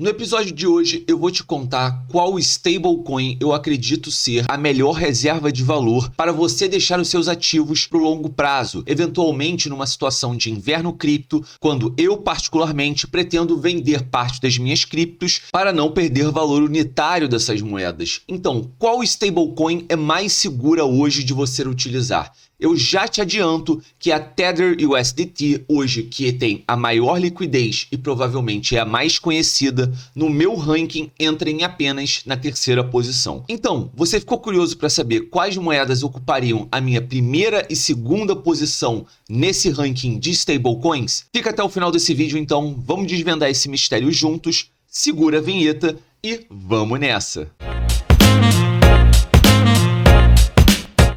No episódio de hoje eu vou te contar qual stablecoin eu acredito ser a melhor reserva de valor para você deixar os seus ativos para o longo prazo, eventualmente numa situação de inverno cripto, quando eu particularmente pretendo vender parte das minhas criptos para não perder valor unitário dessas moedas. Então, qual stablecoin é mais segura hoje de você utilizar? Eu já te adianto que a Tether USDT, hoje que tem a maior liquidez e provavelmente é a mais conhecida, no meu ranking entra em apenas na terceira posição. Então, você ficou curioso para saber quais moedas ocupariam a minha primeira e segunda posição nesse ranking de stablecoins? Fica até o final desse vídeo então, vamos desvendar esse mistério juntos, segura a vinheta e vamos nessa!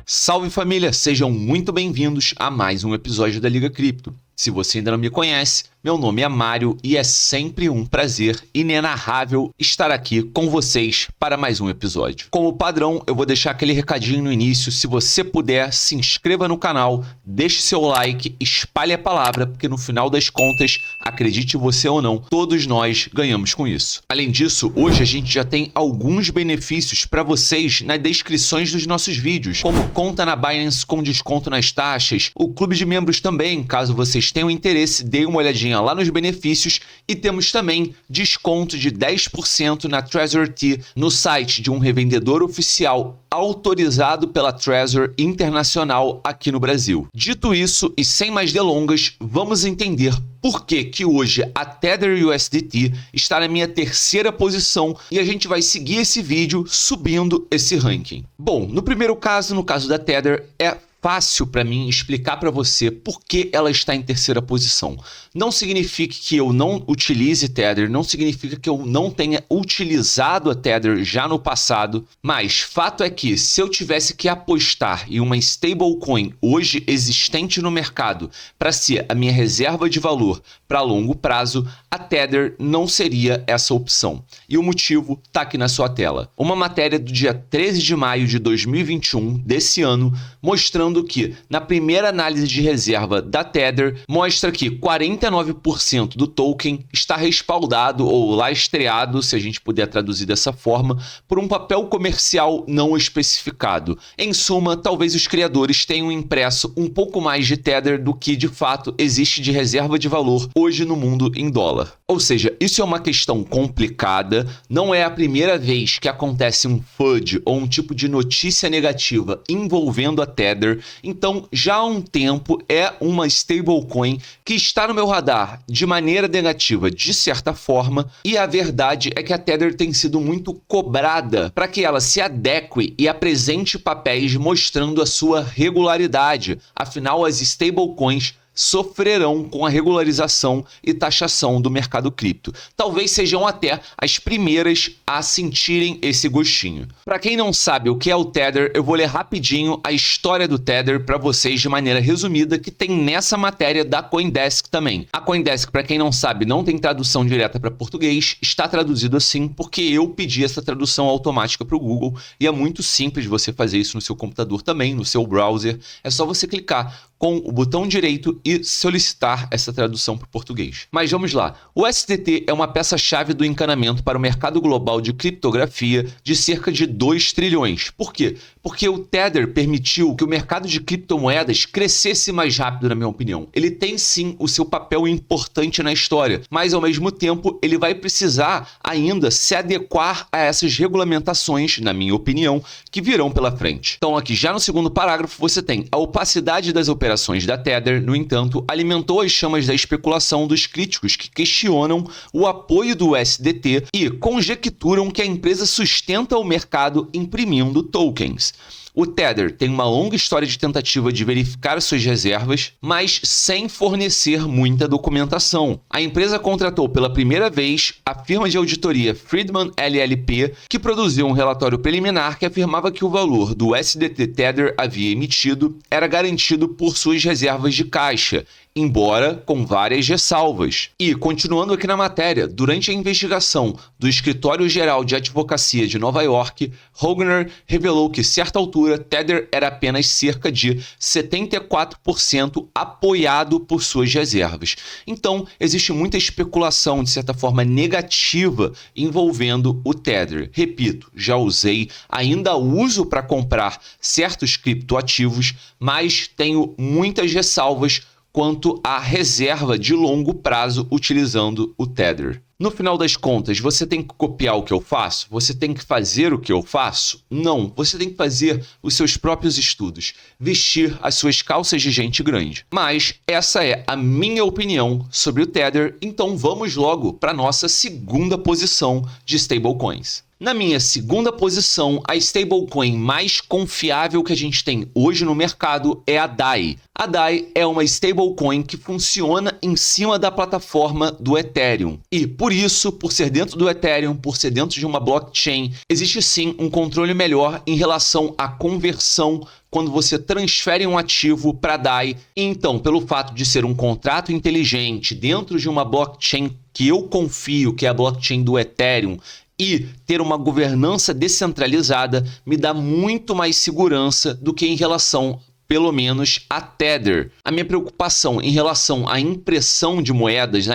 Salve família, sejam muito bem-vindos a mais um episódio da Liga Cripto. Se você ainda não me conhece, meu nome é Mário e é sempre um prazer inenarrável estar aqui com vocês para mais um episódio. Como padrão, eu vou deixar aquele recadinho no início. Se você puder, se inscreva no canal, deixe seu like, espalhe a palavra, porque no final das contas, acredite você ou não, todos nós ganhamos com isso. Além disso, hoje a gente já tem alguns benefícios para vocês nas descrições dos nossos vídeos, como conta na Binance com desconto nas taxas, o clube de membros também, caso vocês tenham interesse, dê uma olhadinha lá nos benefícios, e temos também desconto de 10% na Trezor T no site de um revendedor oficial autorizado pela Trezor Internacional aqui no Brasil. Dito isso e sem mais delongas, vamos entender por que hoje a Tether USDT está na minha terceira posição e a gente vai seguir esse vídeo subindo esse ranking. Bom, no primeiro caso, no caso da Tether, é fácil para mim explicar para você por que ela está em terceira posição. Não significa que eu não utilize Tether, não significa que eu não tenha utilizado a Tether já no passado, mas fato é que se eu tivesse que apostar em uma stablecoin hoje existente no mercado para ser a minha reserva de valor para longo prazo, a Tether não seria essa opção. E o motivo está aqui na sua tela. Uma matéria do dia 13 de maio de 2021, desse ano, mostrando que na primeira análise de reserva da Tether, mostra que 49% do token está respaldado ou lastreado, se a gente puder traduzir dessa forma, por um papel comercial não especificado. Em suma, talvez os criadores tenham impresso um pouco mais de Tether do que de fato existe de reserva de valor hoje no mundo em dólar. Ou seja, isso é uma questão complicada, não é a primeira vez que acontece um FUD ou um tipo de notícia negativa envolvendo a Tether, então já há um tempo é uma stablecoin que está no meu radar de maneira negativa de certa forma, e a verdade é que a Tether tem sido muito cobrada para que ela se adeque e apresente papéis mostrando a sua regularidade. Afinal, as stablecoins sofrerão com a regularização e taxação do mercado cripto. Talvez sejam até as primeiras a sentirem esse gostinho. Para quem não sabe o que é o Tether, eu vou ler rapidinho a história do Tether para vocês de maneira resumida, que tem nessa matéria da CoinDesk também. A CoinDesk, para quem não sabe, não tem tradução direta para português, está traduzido assim porque eu pedi essa tradução automática para o Google, e é muito simples você fazer isso no seu computador também, no seu browser. É só você clicar com o botão direito e solicitar essa tradução para o português. Mas vamos lá. O USDT é uma peça-chave do encanamento para o mercado global de criptografia de cerca de 2 trilhões. Por quê? Porque o Tether permitiu que o mercado de criptomoedas crescesse mais rápido, na minha opinião. Ele tem sim o seu papel importante na história, mas ao mesmo tempo ele vai precisar ainda se adequar a essas regulamentações, na minha opinião, que virão pela frente. Então aqui já no segundo parágrafo você tem a opacidade das operações da Tether, no entanto, alimentou as chamas da especulação dos críticos que questionam o apoio do USDT e conjecturam que a empresa sustenta o mercado imprimindo tokens. O Tether tem uma longa história de tentativa de verificar suas reservas, mas sem fornecer muita documentação. A empresa contratou pela primeira vez a firma de auditoria Friedman LLP, que produziu um relatório preliminar que afirmava que o valor do USDT Tether havia emitido era garantido por suas reservas de caixa. embora com várias ressalvas. E, continuando aqui na matéria, durante a investigação do Escritório Geral de Advocacia de Nova York, Hoegner revelou que, a certa altura, Tether era apenas cerca de 74% apoiado por suas reservas. Então, existe muita especulação, de certa forma, negativa envolvendo o Tether. Repito, já usei, ainda uso para comprar certos criptoativos, mas tenho muitas ressalvas quanto à reserva de longo prazo utilizando o Tether. No final das contas, você tem que copiar o que eu faço? Você tem que fazer o que eu faço? Não, você tem que fazer os seus próprios estudos, vestir as suas calças de gente grande. Mas essa é a minha opinião sobre o Tether, então vamos logo para a nossa segunda posição de stablecoins. Na minha segunda posição, a stablecoin mais confiável que a gente tem hoje no mercado é a DAI. A DAI é uma stablecoin que funciona em cima da plataforma do Ethereum. E por isso, por ser dentro do Ethereum, por ser dentro de uma blockchain, existe sim um controle melhor em relação à conversão quando você transfere um ativo para DAI. Então, pelo fato de ser um contrato inteligente dentro de uma blockchain que eu confio, que é a blockchain do Ethereum, e ter uma governança descentralizada me dá muito mais segurança do que em relação, pelo menos, a Tether. A minha preocupação em relação à impressão de moedas,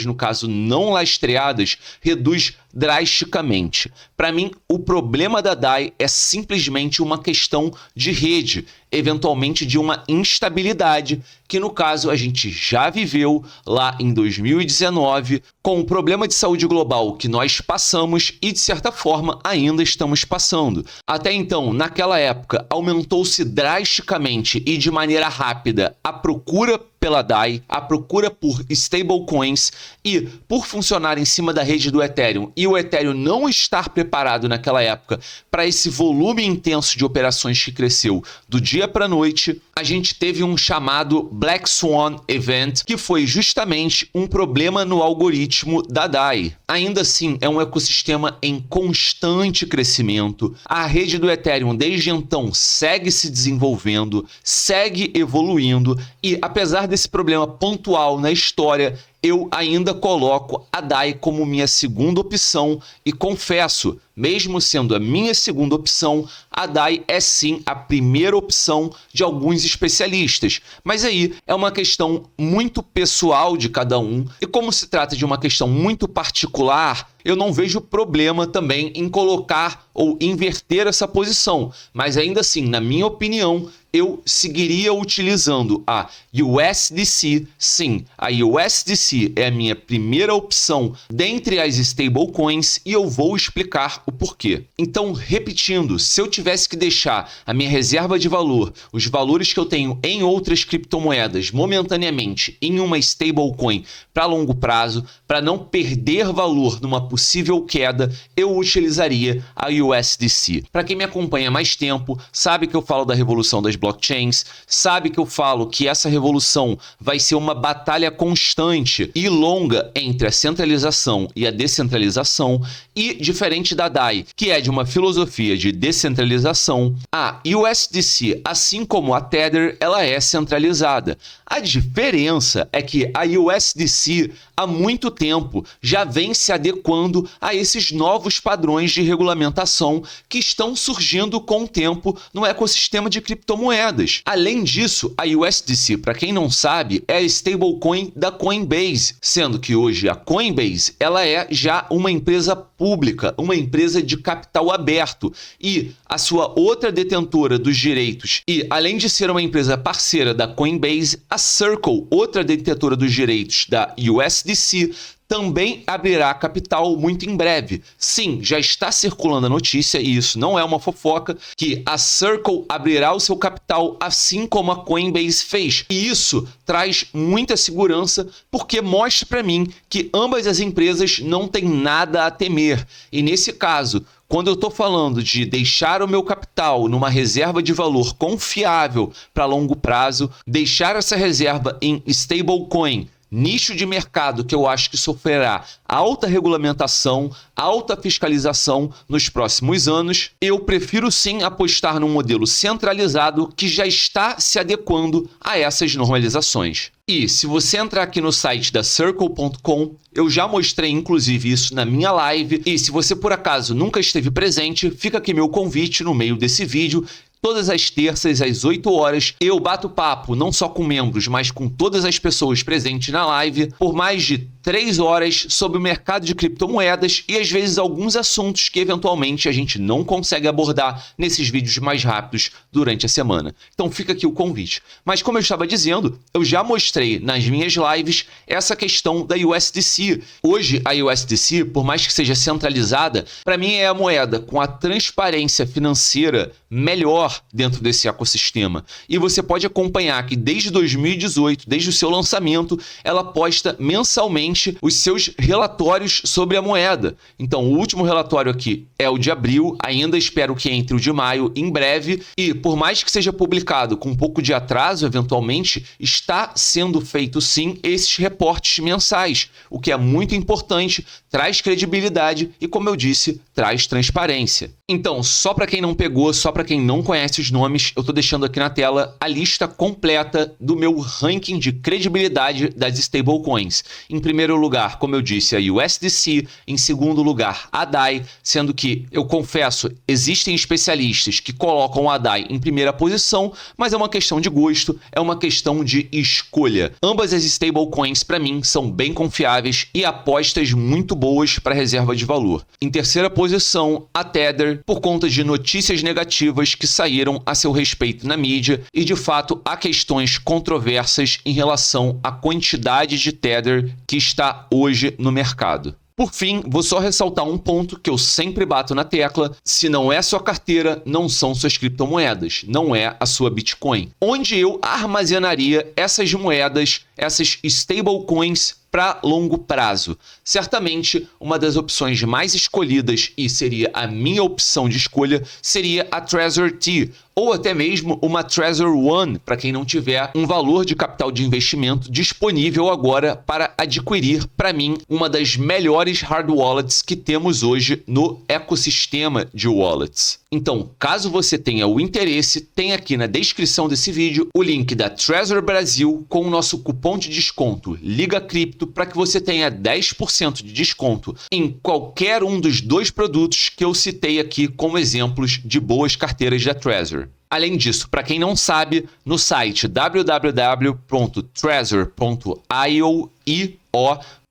no caso não lastreadas, reduz drasticamente. Para mim, o problema da DAI é simplesmente uma questão de rede, eventualmente de uma instabilidade, que no caso a gente já viveu lá em 2019, com o problema de saúde global que nós passamos e, de certa forma, ainda estamos passando. Até então, naquela época, aumentou-se drasticamente e de maneira rápida a procura pela DAI, a procura por stablecoins, e por funcionar em cima da rede do Ethereum e o Ethereum não estar preparado naquela época para esse volume intenso de operações que cresceu do dia para a noite, a gente teve um chamado Black Swan Event, que foi justamente um problema no algoritmo da DAI. Ainda assim, é um ecossistema em constante crescimento. A rede do Ethereum desde então segue se desenvolvendo, segue evoluindo, e apesar desse problema pontual na história, eu ainda coloco a DAI como minha segunda opção e confesso, mesmo sendo a minha segunda opção, a DAI é sim a primeira opção de alguns especialistas. Mas aí é uma questão muito pessoal de cada um, e como se trata de uma questão muito particular, eu não vejo problema também em colocar ou inverter essa posição. Mas ainda assim, na minha opinião, eu seguiria utilizando a USDC. Sim, a USDC é a minha primeira opção dentre as stablecoins e eu vou explicar o porquê. Então, repetindo, se eu tivesse que deixar a minha reserva de valor, os valores que eu tenho em outras criptomoedas momentaneamente em uma stablecoin para longo prazo, para não perder valor numa possível queda, eu utilizaria a USDC. Para quem me acompanha há mais tempo, sabe que eu falo da revolução das blockchains, sabe que eu falo que essa revolução vai ser uma batalha constante e longa entre a centralização e a descentralização, e diferente da DAI, que é de uma filosofia de descentralização, a USDC, assim como a Tether, ela é centralizada. A diferença é que a USDC há muito tempo já vem se adequando a esses novos padrões de regulamentação que estão surgindo com o tempo no ecossistema de criptomoedas. Além disso, a USDC, para quem não sabe, é a stablecoin da Coinbase, sendo que hoje a Coinbase ela é já uma empresa pública, uma empresa de capital aberto, e a sua outra detentora dos direitos, e além de ser uma empresa parceira da Coinbase, a Circle, outra detentora dos direitos da USDC, também abrirá capital muito em breve. Sim, já está circulando a notícia, e isso não é uma fofoca, que a Circle abrirá o seu capital assim como a Coinbase fez. E isso traz muita segurança porque mostra para mim que ambas as empresas não têm nada a temer. E nesse caso, quando eu estou falando de deixar o meu capital numa reserva de valor confiável para longo prazo, deixar essa reserva em stablecoin nicho de mercado que eu acho que sofrerá alta regulamentação, alta fiscalização nos próximos anos, eu prefiro sim apostar num modelo centralizado que já está se adequando a essas normalizações. E se você entrar aqui no site da Circle.com, eu já mostrei inclusive isso na minha live, e se você por acaso nunca esteve presente, fica aqui meu convite no meio desse vídeo. Todas as terças, às 8 horas, eu bato papo não só com membros, mas com todas as pessoas presentes na live, por mais de 3 horas sobre o mercado de criptomoedas e às vezes alguns assuntos que eventualmente a gente não consegue abordar nesses vídeos mais rápidos durante a semana. Então fica aqui o convite. Mas como eu estava dizendo, eu já mostrei nas minhas lives essa questão da USDC. Hoje a USDC, por mais que seja centralizada, para mim é a moeda com a transparência financeira melhor dentro desse ecossistema. E você pode acompanhar que desde 2018, desde o seu lançamento, ela posta mensalmente os seus relatórios sobre a moeda. Então, o último relatório aqui é o de abril, ainda espero que entre o de maio em breve, e por mais que seja publicado com um pouco de atraso, eventualmente, está sendo feito sim esses reportes mensais, o que é muito importante, traz credibilidade e, como eu disse, traz transparência. Então, só para quem não pegou, só para quem não conhece os nomes, eu estou deixando aqui na tela a lista completa do meu ranking de credibilidade das stablecoins. Em primeiro lugar, como eu disse, a USDC. Em segundo lugar, a DAI, sendo que, eu confesso, existem especialistas que colocam a DAI em primeira posição, mas é uma questão de gosto, é uma questão de escolha. Ambas as stablecoins, para mim, são bem confiáveis e apostas muito boas para reserva de valor. Em terceira posição, a Tether, por conta de notícias negativas que saíram a seu respeito na mídia e, de fato, há questões controversas em relação à quantidade de Tether que está hoje no mercado. Por fim, vou só ressaltar um ponto que eu sempre bato na tecla: se não é sua carteira, não são suas criptomoedas, não é a sua Bitcoin. Onde eu armazenaria essas moedas, essas stablecoins para longo prazo? Certamente, uma das opções mais escolhidas, e seria a minha opção de escolha, seria a Trezor T, ou até mesmo uma Trezor One, para quem não tiver um valor de capital de investimento disponível agora para adquirir, para mim, uma das melhores hard wallets que temos hoje no ecossistema de wallets. Então, caso você tenha o interesse, tem aqui na descrição desse vídeo o link da Trezor Brasil com o nosso cupom de desconto Liga Cripto, para que você tenha 10% de desconto em qualquer um dos 2 produtos que eu citei aqui como exemplos de boas carteiras da Trezor. Além disso, para quem não sabe, no site www.trezor.io,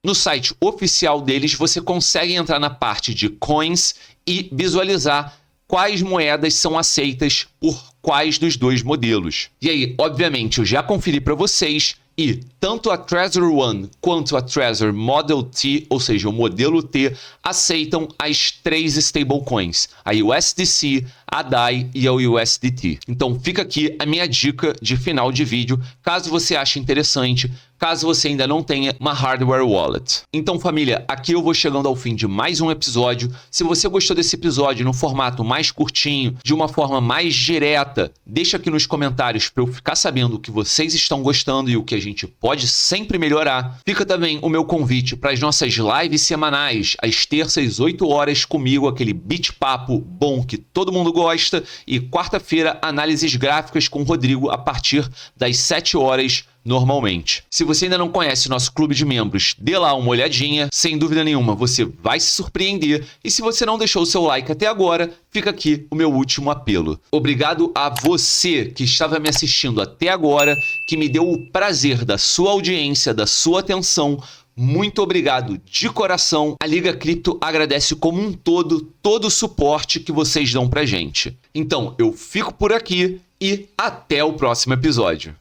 no site oficial deles, você consegue entrar na parte de coins e visualizar quais moedas são aceitas por quais dos 2 modelos. E aí, obviamente, eu já conferi para vocês, e tanto a Trezor One quanto a Trezor Model T, ou seja, o modelo T, aceitam as 3 stablecoins, a USDC, a DAI e a USDT. Então fica aqui a minha dica de final de vídeo, caso você ache interessante, caso você ainda não tenha uma hardware wallet. Então, família, aqui eu vou chegando ao fim de mais um episódio. Se você gostou desse episódio no formato mais curtinho, de uma forma mais direta, deixa aqui nos comentários para eu ficar sabendo o que vocês estão gostando e o que a gente pode sempre melhorar. Fica também o meu convite para as nossas lives semanais, às terças, 8 horas, comigo, aquele bate-papo bom que todo mundo gosta, e quarta-feira, análises gráficas com o Rodrigo a partir das 7 horas, normalmente. Se você ainda não conhece o nosso clube de membros, dê lá uma olhadinha, sem dúvida nenhuma você vai se surpreender, e se você não deixou o seu like até agora, fica aqui o meu último apelo. Obrigado a você que estava me assistindo até agora, que me deu o prazer da sua audiência, da sua atenção. Muito obrigado de coração. A Liga Cripto agradece como um todo o suporte que vocês dão pra gente. Então, eu fico por aqui e até o próximo episódio.